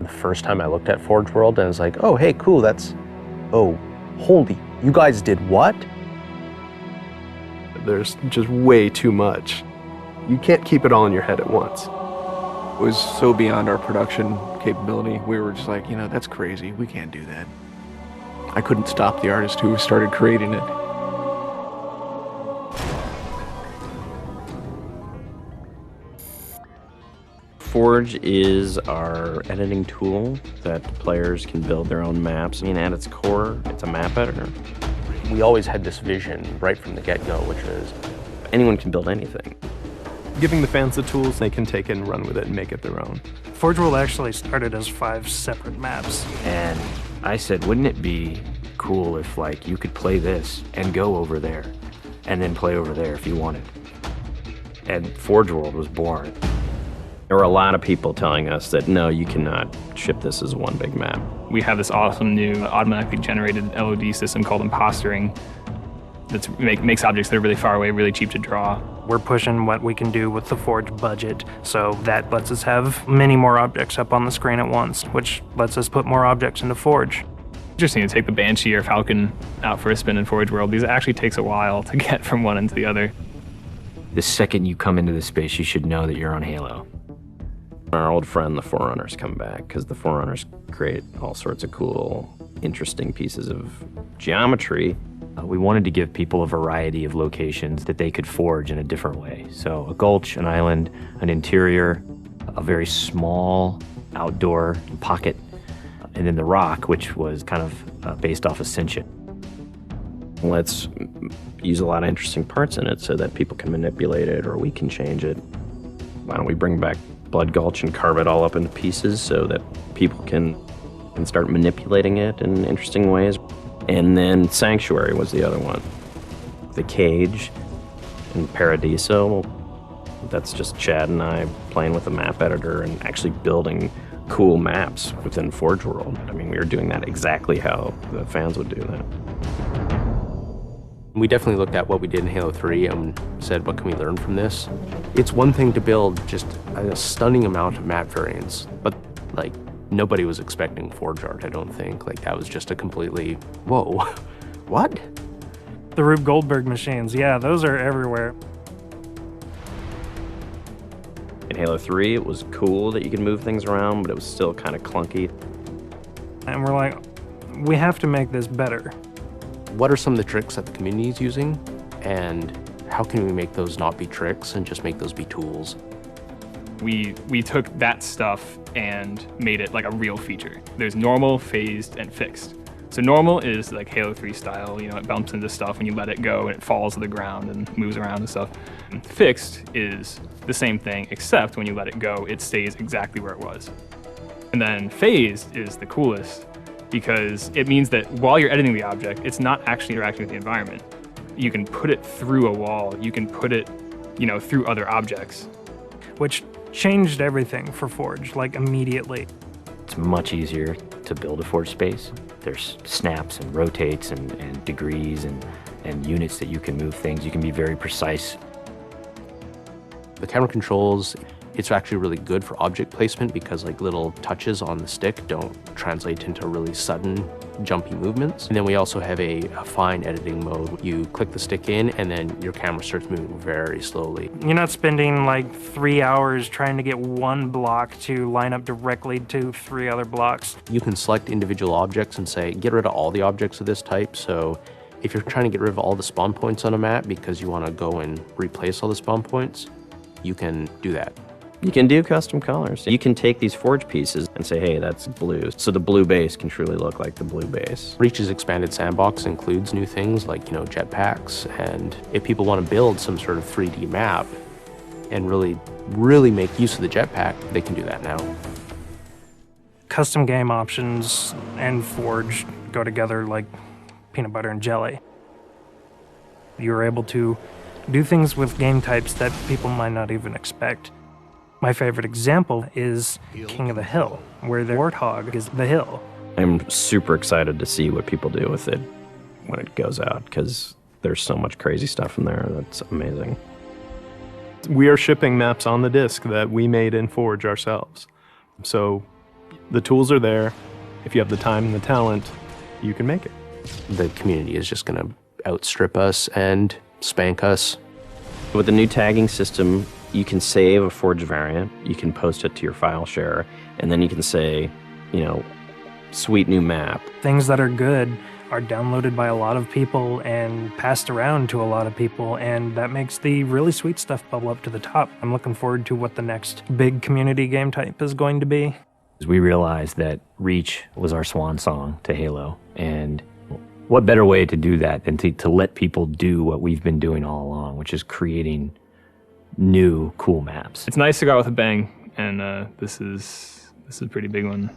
The first time I looked at Forge World, and I was like, oh, hey, cool, that's, oh, holy, you guys did what? There's just way too much. You can't keep it all in your head at once. It was so beyond our production capability. We were just like, you know, that's crazy. We can't do that. I couldn't stop the artist who started creating it. Forge is our editing tool that players can build their own maps. I mean, at its core, it's a map editor. We always had this vision right from the get-go, which is anyone can build anything. Giving the fans the tools, they can take it and run with it and make it their own. Forge World actually started as 5 separate maps. And I said, wouldn't it be cool if, like, you could play this and go over there, and then play over there if you wanted. And Forge World was born. There were a lot of people telling us that, no, you cannot ship this as one big map. We have this awesome new automatically generated LOD system called impostering that makes objects that are really far away really cheap to draw. We're pushing what we can do with the Forge budget, so that lets us have many more objects up on the screen at once, which lets us put more objects into Forge. Interesting to take the Banshee or Falcon out for a spin in Forge World. These actually takes a while to get from one into the other. The second you come into this space, you should know that you're on Halo. Our old friend, the Forerunners, come back because the Forerunners create all sorts of cool, interesting pieces of geometry. We wanted to give people a variety of locations that they could forge in a different way. So a gulch, an island, an interior, a very small outdoor pocket, and then the rock, which was kind of based off Ascension. Let's use a lot of interesting parts in it so that people can manipulate it or we can change it. Why don't we bring back Blood Gulch and carve it all up into pieces so that people can start manipulating it in interesting ways. And then Sanctuary was the other one. The Cage and Paradiso, that's just Chad and I playing with a map editor and actually building cool maps within Forge World. I mean, we were doing that exactly how the fans would do that. we definitely looked at what we did in Halo 3 and said, what can we learn from this? It's one thing to build just a stunning amount of map variants, but like nobody was expecting Forge art, I don't think. Like that was just a completely, whoa, what? The Rube Goldberg machines, yeah, those are everywhere. In Halo 3, it was cool that you could move things around, but it was still kind of clunky. And we're like, we have to make this better. What are some of the tricks that the community is using, and how can we make those not be tricks and just make those be tools? We took that stuff and made it like a real feature. There's normal, phased, and fixed. So normal is like Halo 3 style, you know, it bumps into stuff when you let it go and it falls to the ground and moves around and stuff. And fixed is the same thing, except when you let it go, it stays exactly where it was. And then phased is the coolest because it means that while you're editing the object, it's not actually interacting with the environment. You can put it through a wall, you can put it, you know, through other objects. Which changed everything for Forge, like immediately. It's much easier to build a Forge space. There's snaps and rotates and degrees and units that you can move things. You can be very precise. The camera controls, it's actually really good for object placement because like little touches on the stick don't translate into really sudden jumpy movements. And then we also have a fine editing mode. You click the stick in and then your camera starts moving very slowly. You're not spending like 3 hours trying to get one block to line up directly to 3 other blocks. You can select individual objects and say, get rid of all the objects of this type. So if you're trying to get rid of all the spawn points on a map because you want to go and replace all the spawn points, you can do that. You can do custom colors. You can take these Forge pieces and say, hey, that's blue. So the blue base can truly look like the blue base. Reach's expanded sandbox includes new things like, you know, jetpacks. And if people want to build some sort of 3D map and really make use of the jetpack, they can do that now. Custom game options and Forge go together like peanut butter and jelly. You're able to do things with game types that people might not even expect. My favorite example is King of the Hill, where the warthog is the hill. I'm super excited to see what people do with it when it goes out, because there's so much crazy stuff in there that's amazing. We are shipping maps on the disc that we made in Forge ourselves. So The tools are there. If you have the time and the talent, you can make it. The community is just going to outstrip us and spank us. With the new tagging system, you can save a forged variant, you can post it to your file share, and then you can say, you know, sweet new map. Things that are good are downloaded by a lot of people and passed around to a lot of people, and that makes the really sweet stuff bubble up to the top. I'm looking forward to what the next big community game type is going to be. We realized that Reach was our swan song to Halo, and what better way to do that than to let people do what we've been doing all along, which is creating new cool maps. It's nice to go out with a bang, and this is a pretty big one.